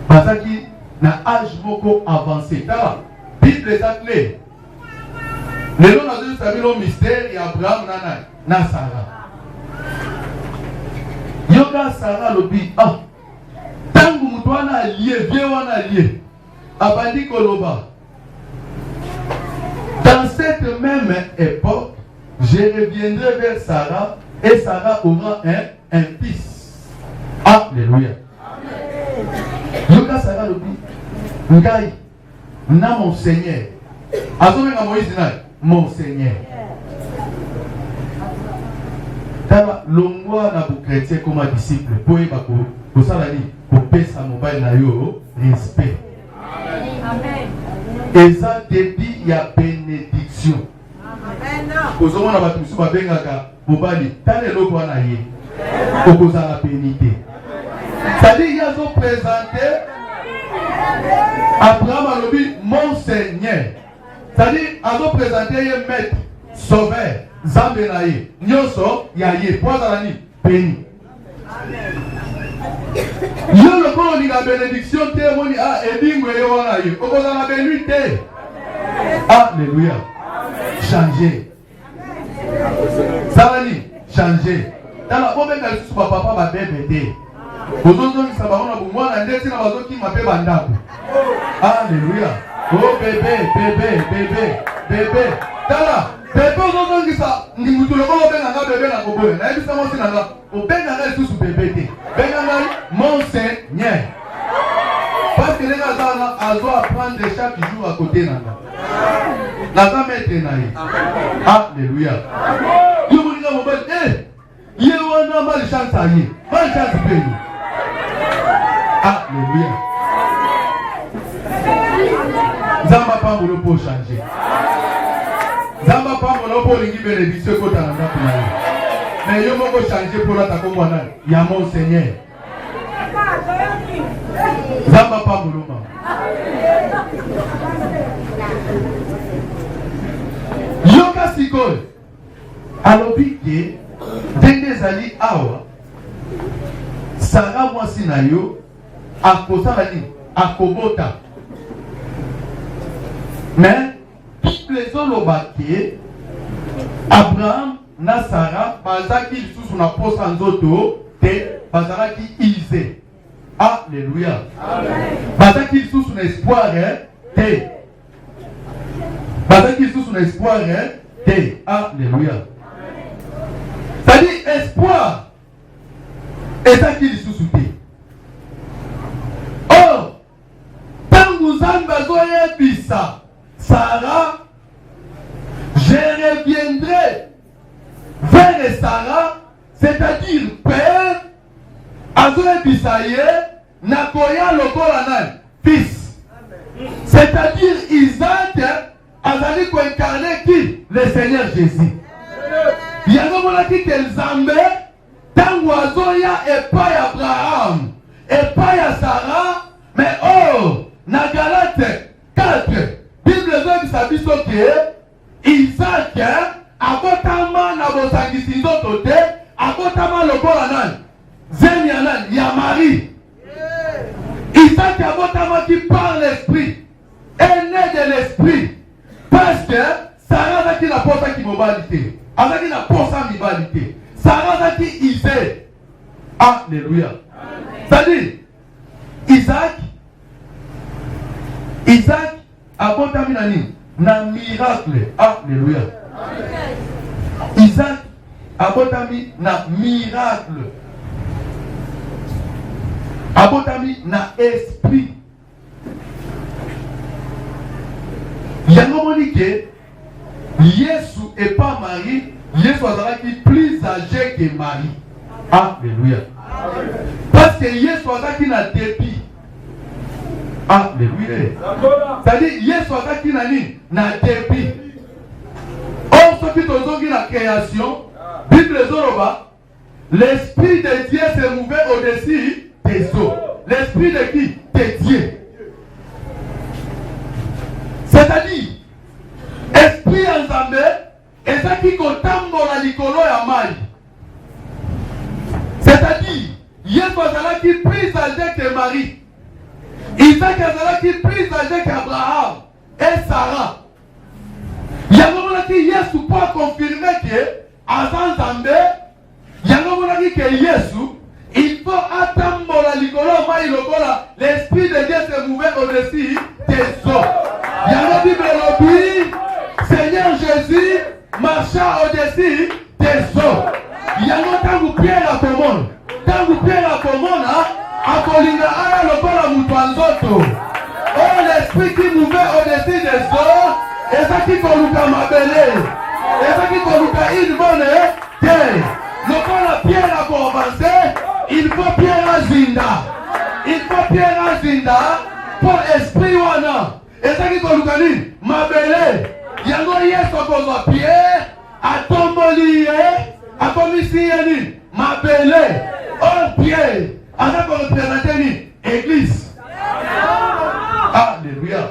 A: bazaki na âge moko avancé. Tala. Bible est clair. Le nom de Dieu le mystère et Abraham na Sarah. Yoga Sarah lobi ah. Tangu mutu wana lié, vieux wana lié. Abandi koloba. Dans cette même époque, je reviendrai vers Sarah et Sarah aura un fils. Alléluia. Yoga Sarah lobi. Ngai. Na mon Seigneur. Azomenga Moïse na mon Seigneur. Taba longwa na bu chrétien comme disciple. Pour yeba ko sala ni ko pesa mobile na yo respect. Amen. Eza débit ya bénédiction. Amen. Kozomo na batu suba bengaka mobile tane loko na ye. Kokoza la bénité. C'est-à-dire il y a zo présenter Abraham a dit mon Seigneur. C'est-à-dire, à nous présenter un maître, sauveur, Zambenaye, Nyoso, Yaye, Poizalani, béni. Yo le corps de la bénédiction, témoigne à Edingue et Wanaye. Au cause de la bénédiction. Alléluia. Changer. Salani, changer. Dans la bombe, elle se papa va bébé. Aujourd'hui, ça va on a besoin d'un détenu à qui m'appelle Bandako. Alléluia. Oh bébé. Tala, bébé aujourd'hui ça, ni mutu le monde ben na bébé na koboye. Na ebisa mo sinanga, o ben na sous bébé te. Ben na mon Seigneur. Parce que les gens doivent apprendre chaque jour à côté nanga. La femme est traînée. Alléluia. Yo mo nga mo ben Yé wana mal chance à yé. Mal chance pays. Alléluia. Zamba pas mon pour changer. Zamba pas mon pour l'ingi bénédiction côté na ndako na ye. Mais yo moko changer pour la tako wana. Ya mon Seigneur. Zamba pas mon yoka sikoyo alobi ke ndenge ezali awa Sara mwasi na yo akozala nini akobota mais Bible ezoloba ke Abraham na Sara bazalaki lisusu na posa nzoto te bazalaki ize. Alléluia. Bazalaki lisusu na espoir te. Bazalaki lisusu na espoir te. Alléluia. C'est-à-dire espoir ezalaki lisusu te. Oh, tangu Nzambe azoyebisa Sarah, je reviendrai vers Sarah, c'est-à-dire père, azoyebisa ye nakoya lokola nani fils. C'est-à-dire Isaac azali koincarner qui? Le Seigneur Jésus. Yango monaki ke Nzambe tangu azoya epai Abraham epai ya Sarah, mais oh na Galate 4 Bible ezobisa biso ke Isaac abotama na bosangisi nzoto te, abotama lokola nani zemi ya nani ya Marie. Isaac abotamaki par l'esprit, est né de l'esprit, parce que Sarah azaki na posa ki mobali te, azaki na posa mibali te. Sarah azaki isée. Alléluia. C'est-à-dire Isaac abotami na nini na miracle. Alléluia. Isaac abotami na miracle, abotami na esprit. Yango moni ke Yesu et pas Marie, Yesu azalaki plus âgé que Marie. Alléluia. Parce que Yesu azalaki na débit. Alléluia. C'est-à-dire Yesu azalaki na nini na débit. Or ce qui tozongi la création, Bible ezoloba, l'esprit de Dieu se mouvait au-dessus des eaux. L'esprit de qui? De Dieu. C'est-à-dire esprit ya Nzambe ezaki kotambola likolo ya mai. C'est-à-dire Yesu azalaki plus âgé que Marie, Isaac azalaki plus âgé qu'Abraham et Sarah. Yango monaki Yesu pour confirmer que aza Nzambe. Yango monaki que Yesu il faut atambola likolo mai lokola l'esprit de Dieu se mouvait au-dessus des eaux. Yango Bible lobi Seigneur Jésus marcha au-dessus des eaux. Yango tangu Pierre akomona, tangu Pierre akomona akolinga aya lokola mutu nzoto. Oh, l'esprit qui mouvait au-dessus des eaux, ezaki koluka mabele, ezaki koluka une bonne terre. Lokola Pierre akoavancer, il faut Pierre azinda, il faut Pierre azinda pour esprit wana. Ezaki koluka nini mabele. Yango Yesu akozwa Pierre atomboli ye akomisi ye nini mabele. Oh, Pierre aza koreprésenter nini église. Alléluia.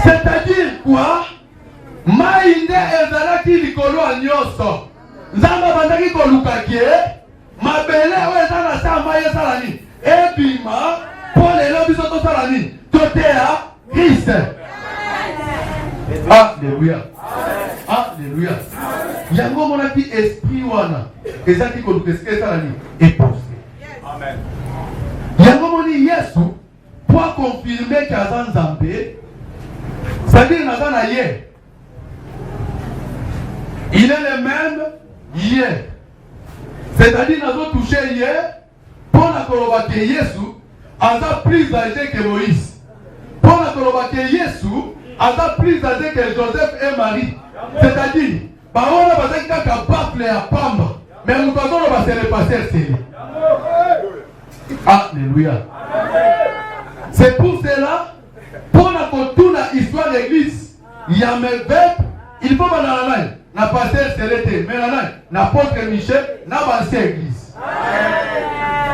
A: C'est-à-dire quoi? Mainde ezalaki likolo ya nyonso. Nzambe abandaki kolukaki mabele oyo eza na sa mai esala nini ebima mpo lelo biso tosala nini toteya Christ. Alléluia. Alléluia. Yango monaki esprit wana ezaki koluka esika esala nini epose. Amen. Yango moni Yesu pour confirmer qu'aza Nzambe, c'est-à-dire naza na ye, il est le même hier. C'est-à-dire nazo touché hier pour na koloba ke Yesu aza plus âgé que Moïse, pour na koloba ke Yesu aza plus âgé que Joseph et Marie. C'est-à-dire baona bazaki kaka bafle ya pamba, mais mutu azoloba c'est le pasteur Seli. Alléluia. C'est pour cela, pour la kotuna histoire d'église, il y a mes bêtes, il faut banana na pasteur Céleste, mais na apôtre Michel, na basse église.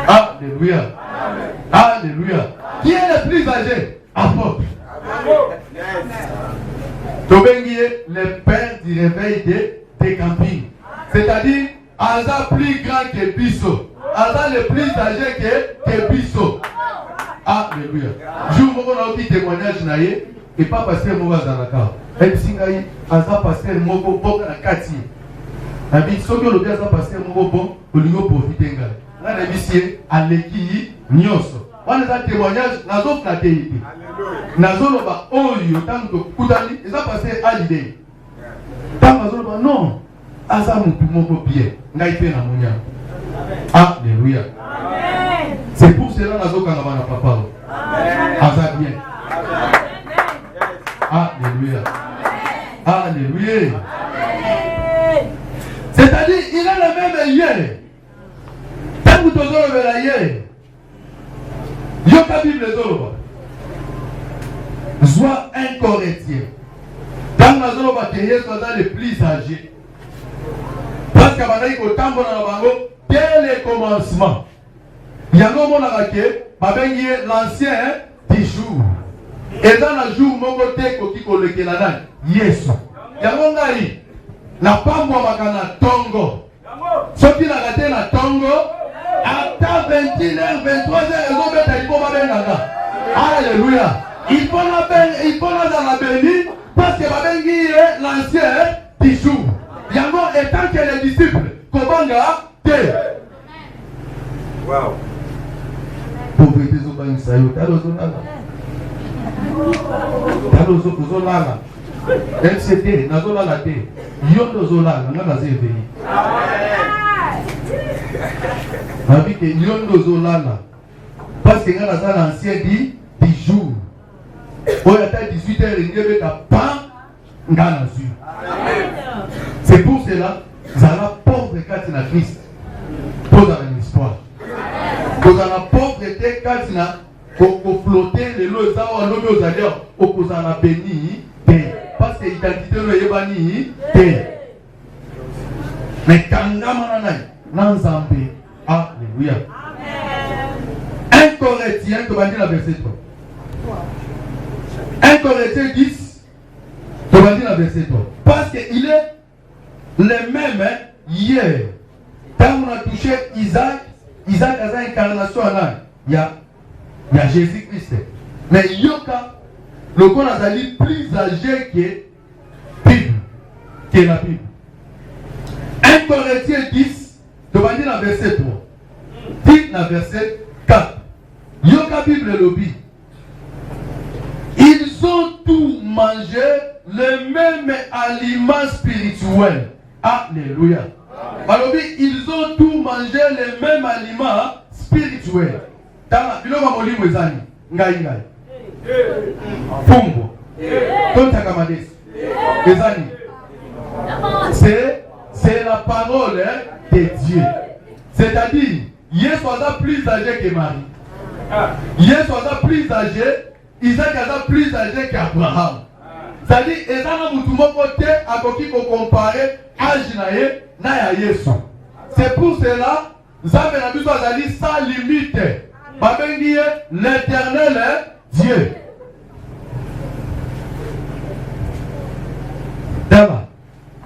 A: Alléluia. Alléluia. Qui est le plus âgé? Apôtre. Tobengi le père du réveil des campings. C'est-à-dire, Aza plus grand que Bisso. Aza le plus âgé que Bisso. Alléluia. Jour où on a dit témoignage naïe, et pas passer mon bazalaka. Et si naïe, Aza passer mon bon na kati. Abi soki le bien Aza passer mon bon, au niveau profiter ngal. Là na bisi aleki nyonso. On a témoignage nazo flaté. Nazo loba oyo tanto kutani, Aza passer à l'idée. Tant nazo loba non. Aza mutu moko bien. Ngai pe na monya. Alléluia. C'est pour cela que nous avons papa. Aza bien. Alléluia. Alléluia. C'est-à-dire, il a le même hier. Tant que tu as le hier, il y a la Bible. Soit un Corinthien. Tant que tu as le plus âgé. Parce que tu as dès le commencement. Il y a un moment qui l'ancien du jour. Et dans le jour, mon côté, qui est là, yes. Il y a un moment n'a pas moi tongo. Ce qui n'a raté la tongo, à 21h, 23h, alléluia. Il faut dans la bénie parce que l'ancien du jour. Il y a un moment étant que les disciples, comment wow. Pauvreté zoba insayo, talozo lala. MCT, nazo lala te. Yondo zo lala, nga nazo éveillé. Mabi ke yondo zo lala. Parce que nga nazo l'ancien dit 10 jours. Oya ta 18h ngebe ka pan nga nazo. C'est pour cela, zala pauvre kati na Christ. Pose un espoir. Quand on a pauvreté, quand on a flotté, les lois, on a nommé aux alliés, on a béni, parce que l'identité est bannie, mais quand on a Nzambé, alléluia. Un Corinthien, tu vas dire la verset 3. Un Corinthien 10, tu vas dire la verset 3. Parce qu'il est le même hier. Quand on a touché Isaac a une incarnation en âme. Il y a Jésus-Christ. Mais Yoka, le qu'on a dit plus âgé que Bible, que la Bible. 1 Corinthiens 10, tu vas dire la verset 3. Dit la verset 4. Yoka Bible lobby. Ils ont tous mangé le même aliment spirituel. Alléluia. Alors, ils ont tous mangé les mêmes aliments spirituels. C'est la parole de Dieu. C'est-à-dire, Yesu est plus âgé que Marie. Yesu est plus âgé, Isaac est plus âgé qu'Abraham. C'est-à-dire, et dans le côté, à qui qu'on compare âge na Yesu. C'est pour cela, Zambé na biso azali sans limite. Babengi l'Éternel Dieu. Daba,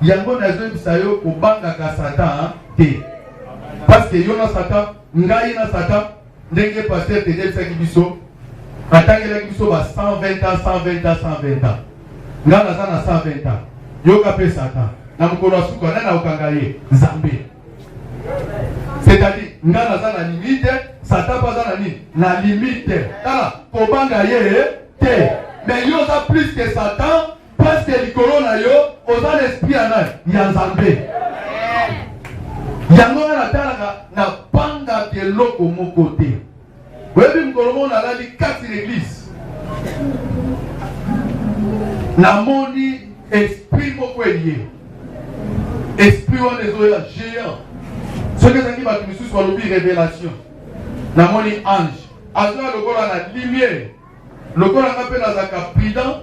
A: yango nazo bisayo kobanga ka Satan te. Parce que yona Satan, ngai na Satan, ndenge pasteur te debisaki biso, atangelaki biso ba 120 ans, 120 ans, 120 ans. Nga naza na 120 ans. Yoka pe Satan. Na mukolo asuka na okangaye Zambé. C'est-à-dire, nga naza na limite, Satan pas na limite. Tala, kobanga ye te. Mais yo za plus que Satan parce que likolo na yo oza l'esprit ana ya Zambé. Yango na tala na panga de loko moko te. Webi mukolo na la li 4 l'église. Na moni esprit moko lié. Esprit on les oya géant. Ce que ça dit ba tu soit le révélation. Na moni ange. Azoa le gola na lumière. Le gola ngape na zaka prudent,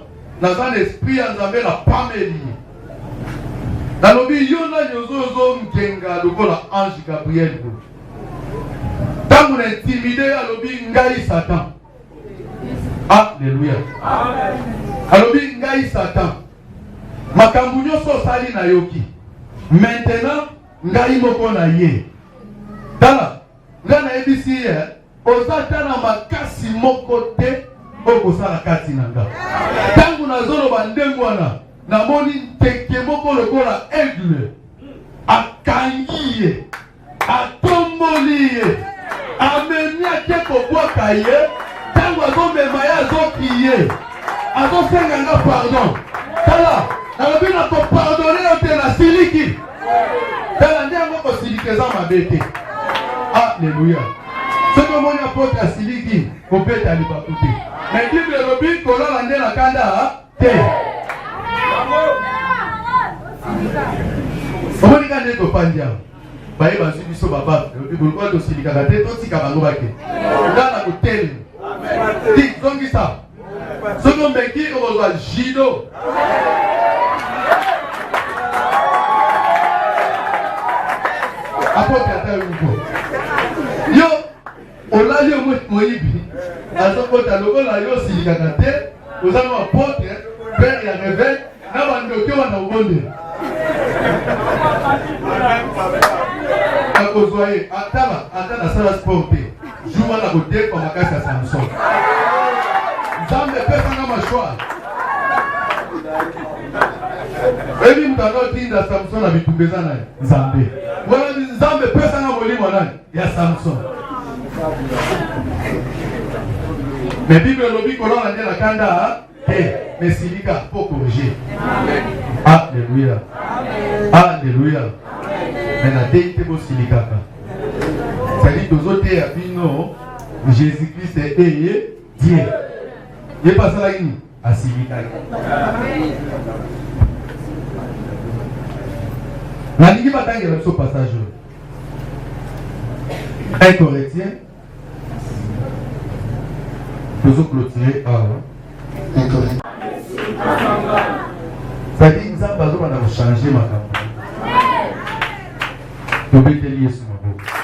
A: na un esprit Nzambe la pameli. Na lobi yona nyozo mkenga le gola ange Gabriel. Tant on intimidé à lobi ngai Satan. Alléluia. Amen. Alobi ngai Satan. makambo nyonso osali na yoki maintenant ngai moko na ye tala ngai nayebisi ye oza ta na makasi moko te okosala kati na nga ntango nazoloba ndenge wana namoni nteke moko lokola aigle akangi ye atomboli ye amemi ake kobwaka ye ntango azomema ye azoki ye azosenga nga pardon tala nalobi na kopardone yo te na siliki tala nde yango kosilika eza mabe te alleluya soki omoni apotre asiliki kobeta libaku te mais bible elobi kolala nde na kanda te omoni ka nde tofandi awa baye bazwi biso babaka elobi tosilikaka te totika bango bake nga na kotelema ti zongisa soki ombeki okozwa jido apotre ata yuko yo olali moyibi azokota lokola yo osilikaka te oza na apotre pere ya réveil na bandoki wana obonde akozwa ye ata nasala sport te jour wana kodepa makasi ya Samson nzambe epesanga mashwa ebi mutu anotinda Samson na bitumba eza naye nzambe wana nzambe epesanga molimo nani ya Samson me bible elobi kolona nde na kanda te mesilika po corriger alleluya alleluya me na dei te bosilikaka sali tozoteya bino Jésus Christ eye die ye pasalaki nini asilikaki nalingi batangela biso passage oyo 1 Corinthiens tozoclôturer awa c'est-à-dire nzambe azobanda kochange makambo tobeteli yesu maboko